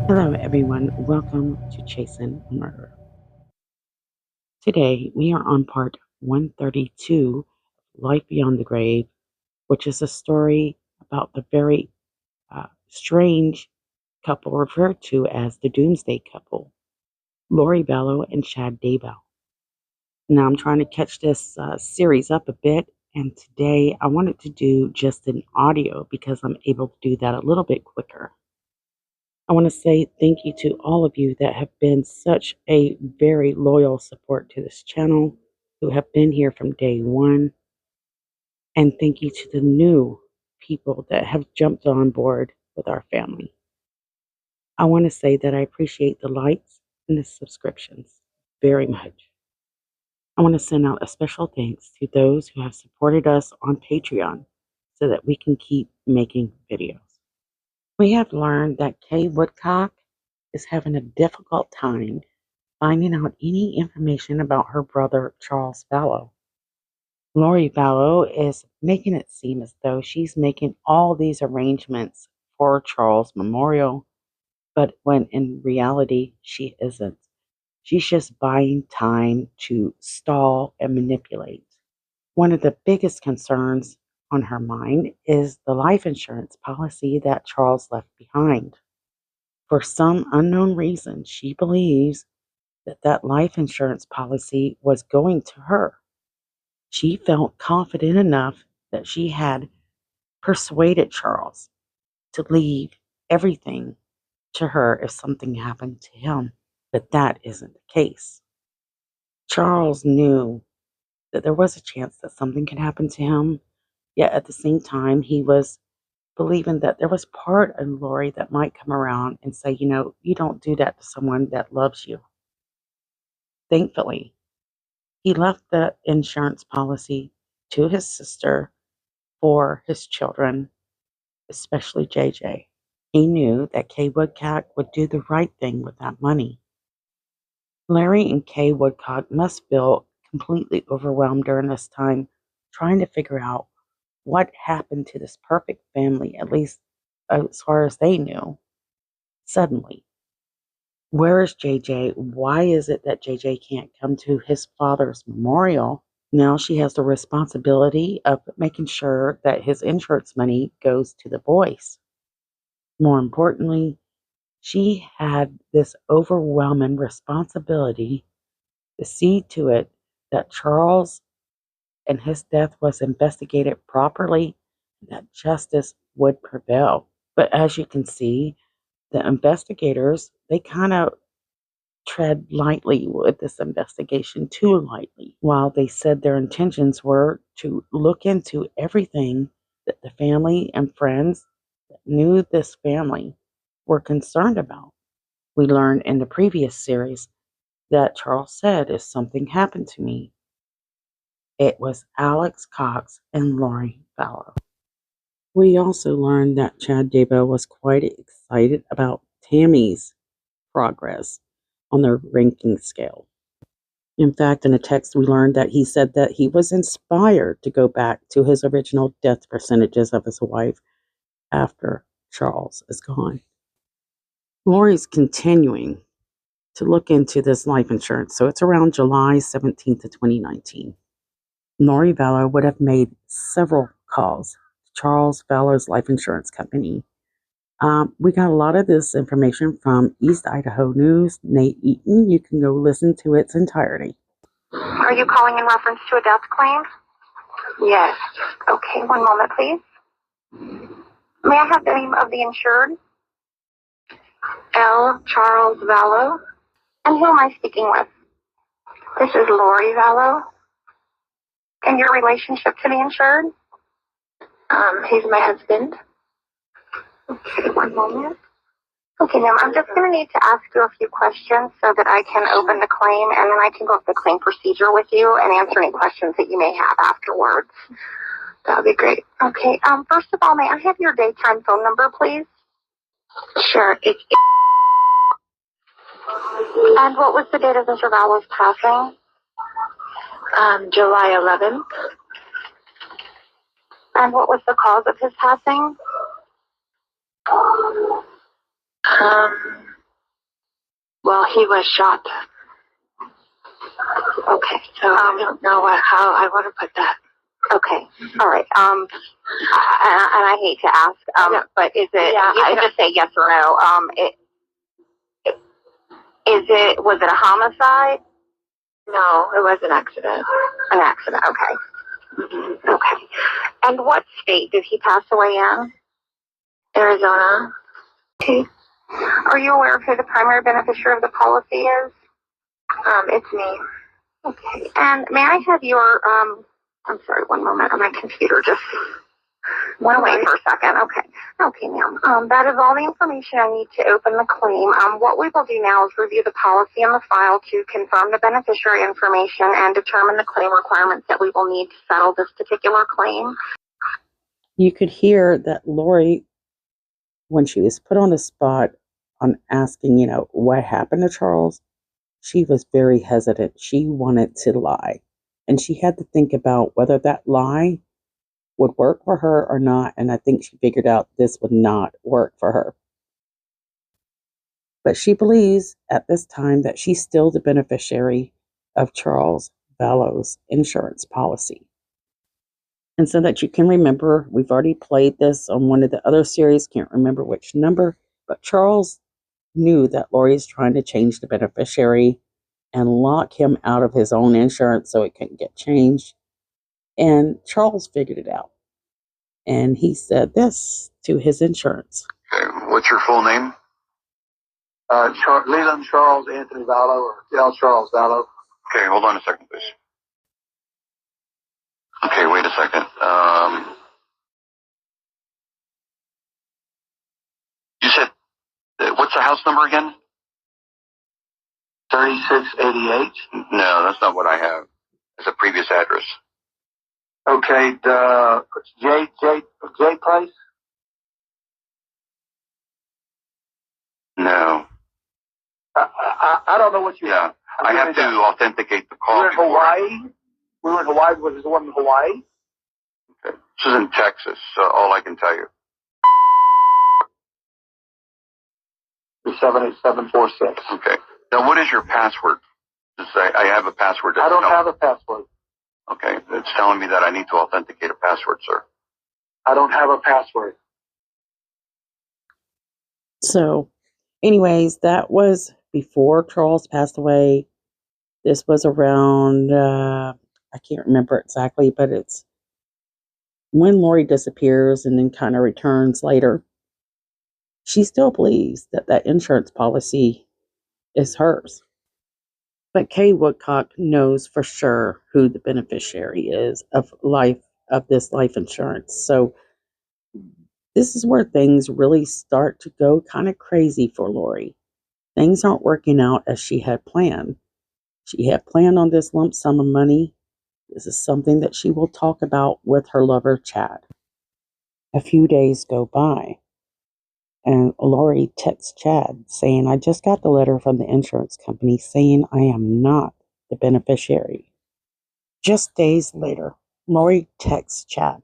Hello, everyone. Welcome to Chasing a Murderer. Today, we are on part 132 of Life Beyond the Grave, which is a story about the very strange couple referred to as the Doomsday Couple, Lori Vallow and Chad Daybell. Now, I'm trying to catch this series up a bit, and today I wanted to do just an audio because I'm able to do that a little bit quicker. I want to say thank you to all of you that have been such a very loyal support to this channel, who have been here from day one. And thank you to the new people that have jumped on board with our family. I want to say that I appreciate the likes and the subscriptions very much. I want to send out a special thanks to those who have supported us on Patreon so that we can keep making videos. We have learned that Kay Woodcock is having a difficult time finding out any information about her brother, Charles Vallow. Lori Vallow is making it seem as though she's making all these arrangements for Charles' memorial, but when in reality, she isn't. She's just buying time to stall and manipulate. One of the biggest concerns on her mind is the life insurance policy that Charles left behind. For some unknown reason, she believes that life insurance policy was going to her. She felt confident enough that she had persuaded Charles to leave everything to her if something happened to him, but that isn't the case. Charles knew that there was a chance that something could happen to him, yet at the same time, he was believing that there was part of Lori that might come around and say, you don't do that to someone that loves you. Thankfully, he left the insurance policy to his sister for his children, especially JJ. He knew that Kay Woodcock would do the right thing with that money. Larry and Kay Woodcock must feel completely overwhelmed during this time, trying to figure out what happened to this perfect family, at least as far as they knew, suddenly. Where is JJ? Why is it that JJ can't come to his father's memorial? Now she has the responsibility of making sure that his insurance money goes to the boys. More importantly, she had this overwhelming responsibility to see to it that Charles and his death was investigated properly and that justice would prevail. But as you can see, the investigators, they kind of tread lightly with this investigation, too lightly, while they said their intentions were to look into everything that the family and friends that knew this family were concerned about. We learned in the previous series that Charles said, if something happened to me, it was Alex Cox and Lori Vallow. We also learned that Chad Daybell was quite excited about Tammy's progress on the ranking scale. In fact, in a text, we learned that he said that he was inspired to go back to his original death percentages of his wife after Charles is gone. Lori's continuing to look into this life insurance. So it's around July 17th of 2019. Lori Vallow would have made several calls to Charles Vallow's life insurance company. We got a lot of this information from East Idaho News, Nate Eaton. You can go listen to its entirety. Are you calling in reference to a death claim? Yes. Okay, one moment, please. May I have the name of the insured? L. Charles Vallow. And who am I speaking with? This is Lori Vallow. And your relationship to the insured? He's my husband. Okay, one moment. Okay, ma'am, I'm just going to need to ask you a few questions so that I can open the claim, and then I can go over the claim procedure with you and answer any questions that you may have afterwards. That would be great. Okay, first of all, may I have your daytime phone number, please? Sure, it's... And what was the date of Mr. Vallow's passing? July 11th. And what was the cause of his passing? Well, he was shot. Okay, so I don't know how I want to put that. Okay, all right. And I hate to ask, but is it? Yeah, you can just say yes or no. Was it a homicide? No, it was an accident. An accident. Okay. Mm-hmm. Okay. And what state did he pass away in? Arizona. Okay. Are you aware of who the primary beneficiary of the policy is? It's me. Okay. And may I have your I'm sorry, one moment. My computer just went away for a second. Okay. Okay, ma'am. That is all the information I need to open the claim. What we will do now is review the policy and the file to confirm the beneficiary information and determine the claim requirements that we will need to settle this particular claim. You could hear that Lori, when she was put on the spot on asking, what happened to Charles, she was very hesitant. She wanted to lie. And she had to think about whether that lie would work for her or not. And I think she figured out this would not work for her. But she believes at this time that she's still the beneficiary of Charles Vallow's insurance policy. And so that you can remember, we've already played this on one of the other series, can't remember which number, but Charles knew that Lori is trying to change the beneficiary and lock him out of his own insurance so it couldn't get changed. And Charles figured it out. And he said this to his insurance. Okay, what's your full name? Leland Charles Anthony Vallow, or L. Charles Vallow. Okay, hold on a second, please. Okay, wait a second. You said, what's the house number again? 3688. No, that's not what I have. It's a previous address. Okay, the J Price? No. I don't know what you have. I have to authenticate the call. We're in Hawaii? We were in Hawaii. Was the one in Hawaii? Okay. This is in Texas, so all I can tell you. 78746. Okay. Now, what is your password? I have a password. I don't have a password. Okay. It's telling me that I need to authenticate a password, sir. I don't have a password. So, anyways, that was before Charles passed away. This was around, I can't remember exactly, but it's when Lori disappears and then kind of returns later. She still believes that that insurance policy is hers. But Kay Woodcock knows for sure who the beneficiary is of this life insurance. So this is where things really start to go kind of crazy for Lori. Things aren't working out as she had planned. She had planned on this lump sum of money. This is something that she will talk about with her lover, Chad. A few days go by, and Lori texts Chad saying, I just got the letter from the insurance company saying I am not the beneficiary. Just days later, Lori texts Chad,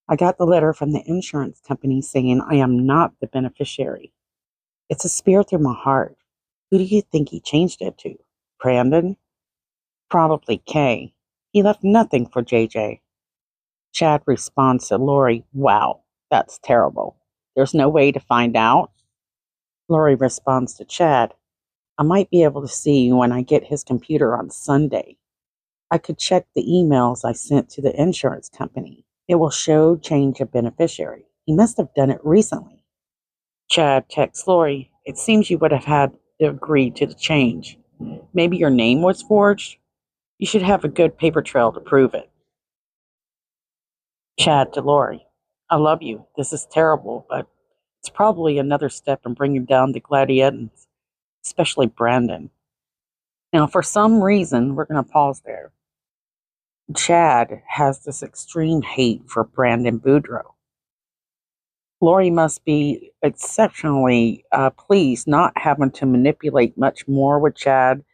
I got the letter from the insurance company saying I am not the beneficiary. It's a spear through my heart. Who do you think he changed it to? Brandon? Probably Kay. He left nothing for JJ. Chad responds to Lori, wow, that's terrible. There's no way to find out? Lori responds to Chad, I might be able to see when I get his computer on Sunday. I could check the emails I sent to the insurance company. It will show change of beneficiary. He must have done it recently. Chad texts Lori, it seems you would have had to agree to the change. Maybe your name was forged? You should have a good paper trail to prove it. Chad to Lori, I love you. This is terrible, but it's probably another step in bringing down the Gladiators, especially Brandon. Now, for some reason, we're going to pause there. Chad has this extreme hate for Brandon Boudreaux. Lori must be exceptionally pleased not having to manipulate much more with Chad,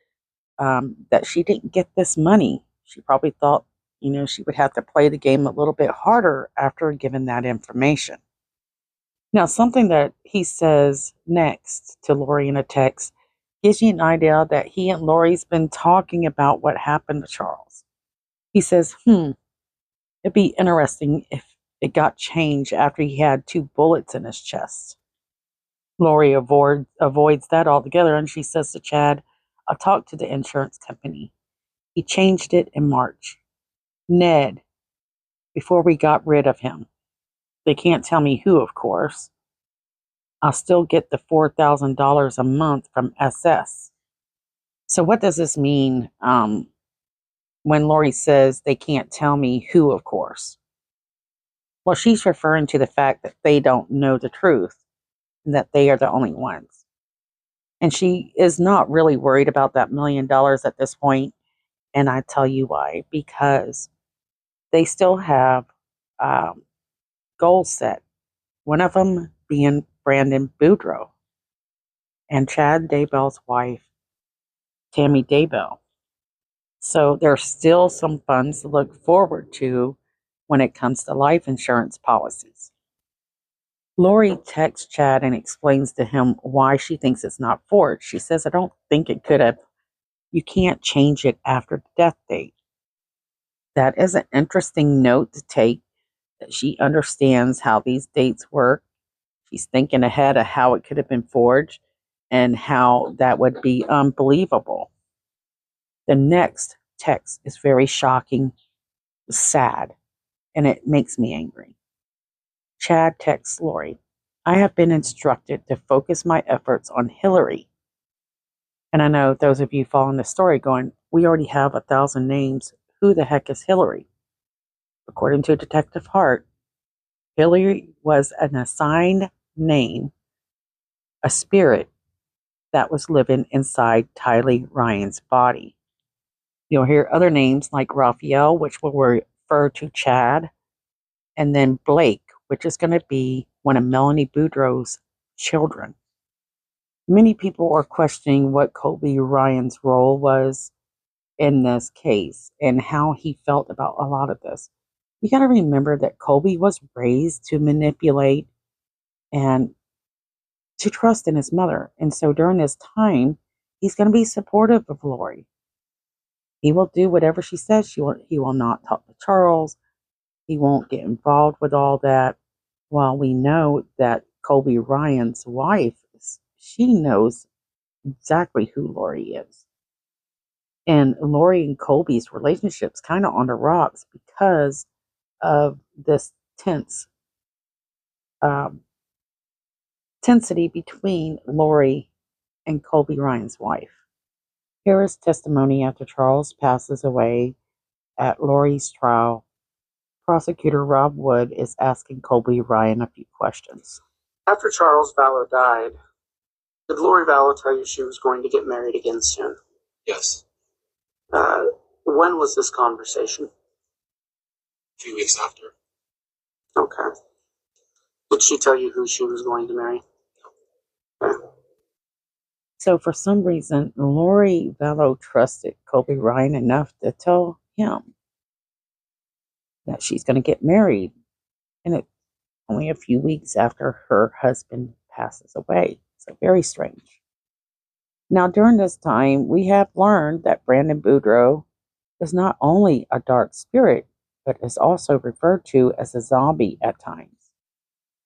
that she didn't get this money. She probably thought, she would have to play the game a little bit harder after given that information. Now, something that he says next to Lori in a text gives you an idea that he and Lori's been talking about what happened to Charles. He says, it'd be interesting if it got changed after he had 2 bullets in his chest. Lori avoids that altogether, and she says to Chad, I'll talk to the insurance company. He changed it in March. Ned, before we got rid of him. They can't tell me who, of course. I'll still get the $4,000 a month from SS. So what does this mean when Lori says they can't tell me who, of course? Well, she's referring to the fact that they don't know the truth and that they are the only ones. And she is not really worried about that $1 million at this point. And I tell you why. Because they still have goals set. One of them being Brandon Boudreaux and Chad Daybell's wife, Tammy Daybell. So there's still some funds to look forward to when it comes to life insurance policies. Lori texts Chad and explains to him why she thinks it's not forged. She says, I don't think it could have. You can't change it after the death date. That is an interesting note to take, that she understands how these dates work. She's thinking ahead of how it could have been forged and how that would be unbelievable. The next text is very shocking, sad, and it makes me angry. Chad texts Lori, I have been instructed to focus my efforts on Hillary. And I know those of you following the story going, we already have 1,000 names. Who the heck is Hillary? According to Detective Hart, Hillary was an assigned name, a spirit that was living inside Tylee Ryan's body. You'll hear other names like Raphael, which will refer to Chad, and then Blake, which is going to be one of Melanie Boudreaux's children. Many people are questioning what Colby Ryan's role was in this case and how he felt about a lot of this. You got to remember that Colby was raised to manipulate and to trust in his mother. And so during this time, he's going to be supportive of Lori. He will do whatever she says. He will not talk to Charles. He won't get involved with all that. While we know that Colby Ryan's wife, she knows exactly who Lori is. And Lori and Colby's relationship's kind of on the rocks because of this tensity between Lori and Colby Ryan's wife. Here is testimony after Charles passes away at Lori's trial. Prosecutor Rob Wood is asking Colby Ryan a few questions. After Charles Vallow died, did Lori Vallow tell you she was going to get married again soon? Yes. When was this conversation? A few weeks after. Okay. Did she tell you who she was going to marry? No. Okay. So for some reason, Lori Vallow trusted Colby Ryan enough to tell him that she's going to get married. And it's only a few weeks after her husband passes away. So very strange. Now, during this time, we have learned that Brandon Boudreaux is not only a dark spirit, but is also referred to as a zombie at times.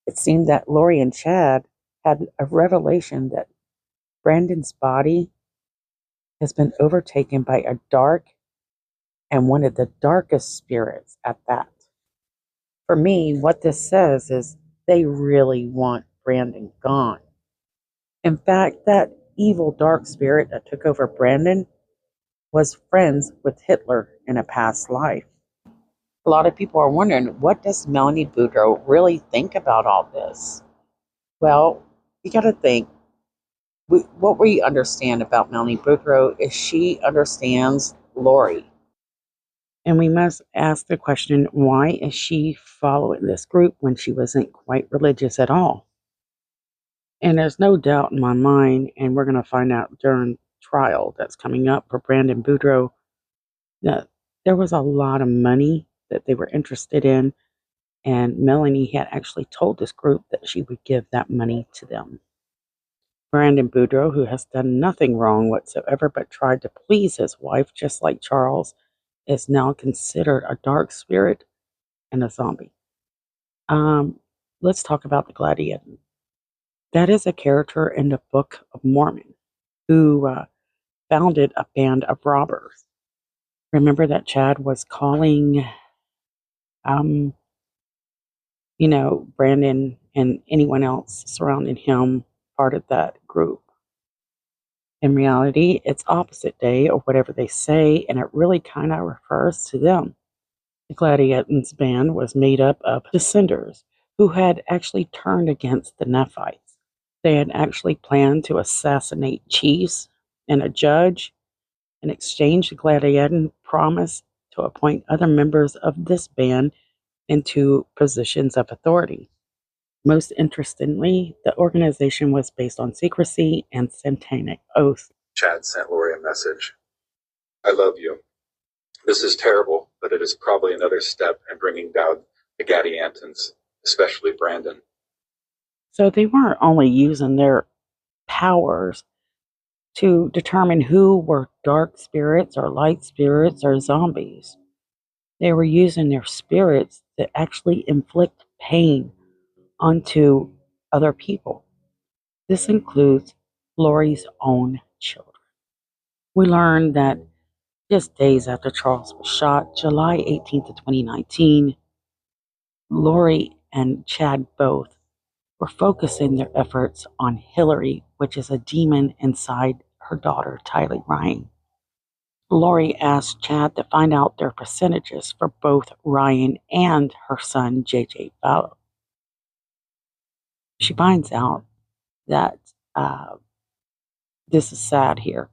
It seemed that Lori and Chad had a revelation that Brandon's body has been overtaken by a dark and one of the darkest spirits at that. For me, what this says is they really want Brandon gone. In fact, that evil dark spirit that took over Brandon was friends with Hitler in a past life. A lot of people are wondering, what does Melanie Boudreaux really think about all this? Well, you got to think, what we understand about Melanie Boudreaux is she understands Lori. And we must ask the question, why is she following this group when she wasn't quite religious at all? And there's no doubt in my mind, and we're going to find out during trial that's coming up for Brandon Boudreaux, that there was a lot of money that they were interested in, and Melanie had actually told this group that she would give that money to them. Brandon Boudreaux, who has done nothing wrong whatsoever but tried to please his wife, just like Charles, is now considered a dark spirit and a zombie. Let's talk about the Gladiator. That is a character in the Book of Mormon who founded a band of robbers. Remember that Chad was calling, um, Brandon and anyone else surrounding him part of that group. In reality, it's opposite day or whatever they say, and it really kind of refers to them. The Gladiators band was made up of descenders who had actually turned against the Nephites. They had actually planned to assassinate chiefs and a judge. In exchange, the Gladiator promised to appoint other members of this band into positions of authority. Most interestingly, the organization was based on secrecy and satanic oaths. Chad sent Lori a message. I love you. This is terrible, but it is probably another step in bringing down the Gadiantons, especially Brandon. So they weren't only using their powers to determine who were dark spirits or light spirits or zombies. They were using their spirits to actually inflict pain onto other people. This includes Lori's own children. We learned that just days after Charles was shot, July 18th of 2019, Lori and Chad both were focusing their efforts on Hillary, which is a demon inside her daughter, Tylee Ryan. Lori asked Chad to find out their percentages for both Ryan and her son, JJ Vallow. She finds out that this is sad here.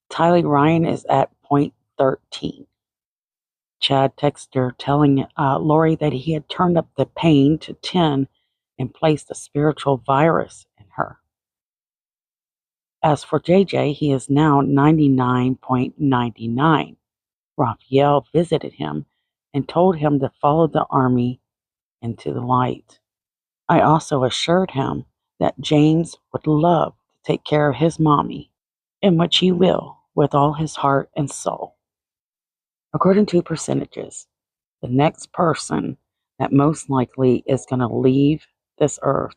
Tylee Ryan is at 0.13. Chad texted her telling Lori that he had turned up the pain to 10 and placed a spiritual virus in her. As for JJ, he is now 99.99. Raphael visited him and told him to follow the army into the light. I also assured him that James would love to take care of his mommy, in which he will with all his heart and soul. According to percentages, the next person that most likely is going to leave this earth,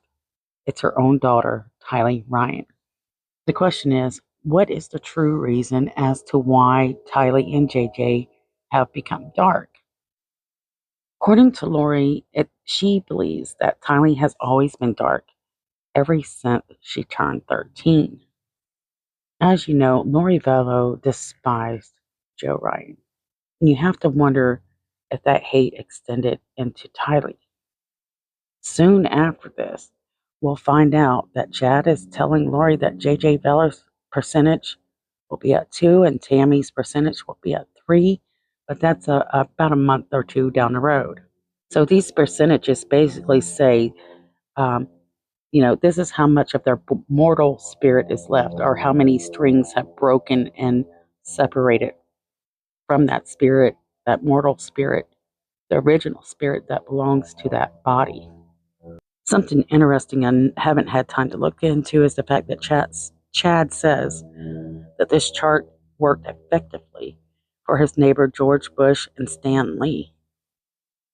it's her own daughter, Tylee Ryan. The question is, what is the true reason as to why Tylee and JJ have become dark? According to Lori, she believes that Tylee has always been dark ever since she turned 13. As you know, Lori Vallow despised Joe Ryan. And you have to wonder if that hate extended into Tylee. Soon after this, we'll find out that Chad is telling Lori that JJ Vallow's percentage will be at 2 and Tammy's percentage will be at 3, but that's about a month or two down the road. So these percentages basically say, this is how much of their mortal spirit is left, or how many strings have broken and separated from that spirit, that mortal spirit, the original spirit that belongs to that body. Something interesting I haven't had time to look into is the fact that Chad says that this chart worked effectively for his neighbor George Bush and Stan Lee.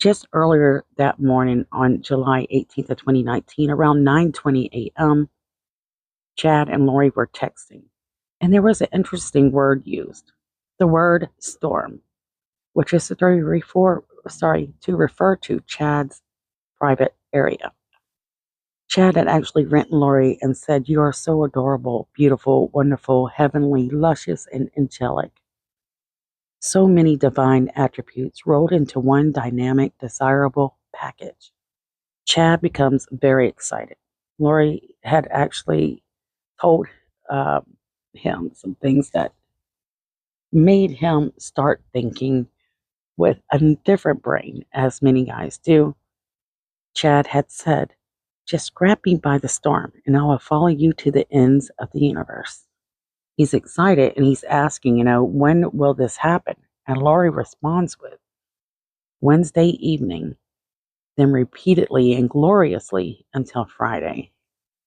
Just earlier that morning on July 18th of 2019, around 9:20 a.m., Chad and Lori were texting, and there was an interesting word used, the word storm, which is to refer to Chad's private area. Chad had actually written Lori and said, "You are so adorable, beautiful, wonderful, heavenly, luscious, and angelic. So many divine attributes rolled into one dynamic, desirable package." Chad becomes very excited. Lori had actually told him some things that made him start thinking with a different brain, as many guys do. Chad had said, "Just grab me by the storm, and I will follow you to the ends of the universe." He's excited, and he's asking, when will this happen? And Lori responds with, "Wednesday evening, then repeatedly and gloriously until Friday."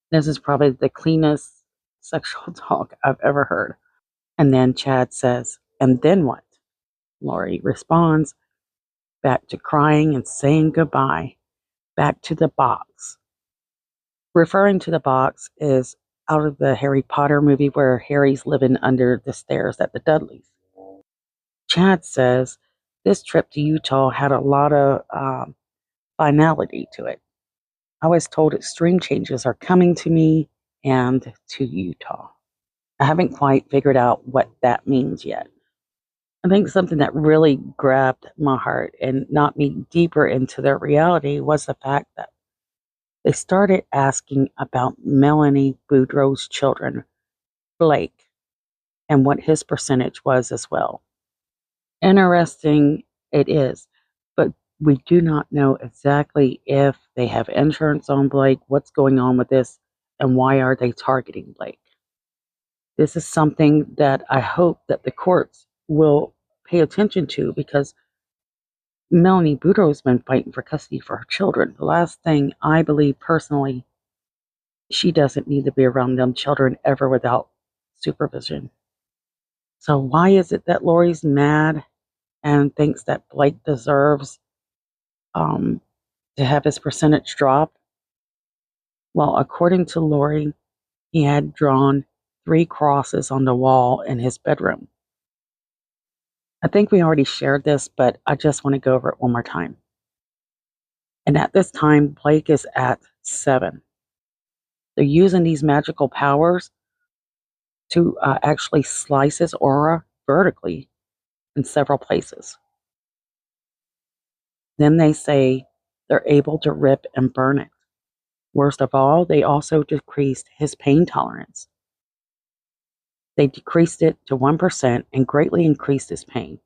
This is probably the cleanest sexual talk I've ever heard. And then Chad says, and then what? Lori responds, back to crying and saying goodbye, back to the box. Referring to the box is out of the Harry Potter movie where Harry's living under the stairs at the Dudleys. Chad says this trip to Utah had a lot of finality to it. I was told extreme changes are coming to me and to Utah. I haven't quite figured out what that means yet. I think something that really grabbed my heart and knocked me deeper into their reality was the fact that they started asking about Melanie Boudreaux's children, Blake, and what his percentage was as well. Interesting it is, but we do not know exactly if they have insurance on Blake, what's going on with this, and why are they targeting Blake. This is something that I hope that the courts will pay attention to because Melanie Boudreaux has been fighting for custody for her children. The last thing I believe personally, she doesn't need to be around them children ever without supervision. So why is it that Lori's mad and thinks that Blake deserves to have his percentage drop? Well, according to Lori, he had drawn 3 crosses on the wall in his bedroom. I think we already shared this, but I just want to go over it one more time. And at this time, Blake is at 7. They're using these magical powers to actually slice his aura vertically in several places. Then they say they're able to rip and burn it. Worst of all, they also decreased his pain tolerance. They decreased it to 1% and greatly increased his pain.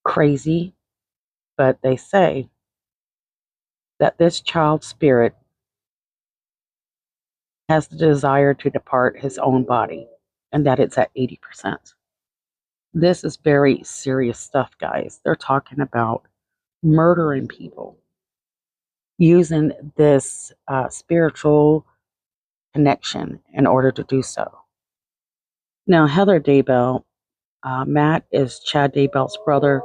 Crazy, but they say that this child's spirit has the desire to depart his own body and that it's at 80%. This is very serious stuff, guys. They're talking about murdering people using this spiritual connection in order to do so. Now, Heather Daybell, Matt is Chad Daybell's brother,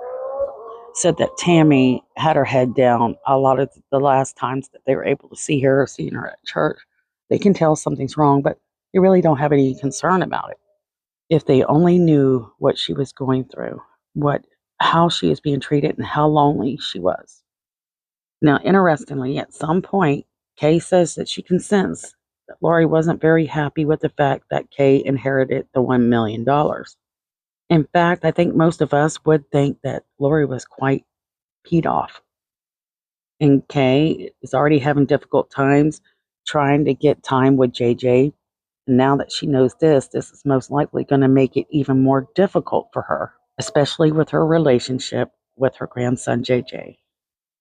said that Tammy had her head down a lot of the last times that they were able to see her or seeing her at church. They can tell something's wrong, but they really don't have any concern about it. If they only knew what she was going through, how she was being treated, and how lonely she was. Now, interestingly, at some point, Kay says that she can sense that Lori wasn't very happy with the fact that Kay inherited the $1 million. In fact, I think most of us would think that Lori was quite peed off. And Kay is already having difficult times trying to get time with JJ. And now that she knows this is most likely going to make it even more difficult for her, especially with her relationship with her grandson, JJ.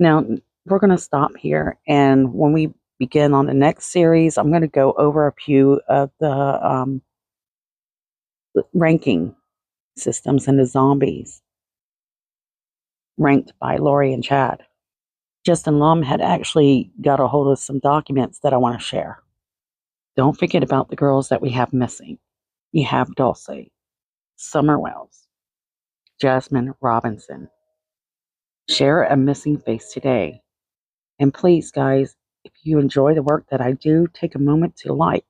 Now, we're going to stop here. And when we begin on the next series, I'm going to go over a few of the ranking systems and the zombies ranked by Lori and Chad. Justin Lum had actually got a hold of some documents that I want to share. Don't forget about the girls that we have missing. You have Dulce, Summer Wells, Jasmine Robinson. Share a missing face today. And please, guys, if you enjoy the work that I do, take a moment to like.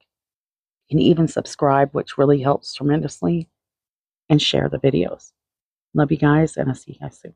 You can even subscribe, which really helps tremendously, and share the videos. Love you guys, and I'll see you guys soon.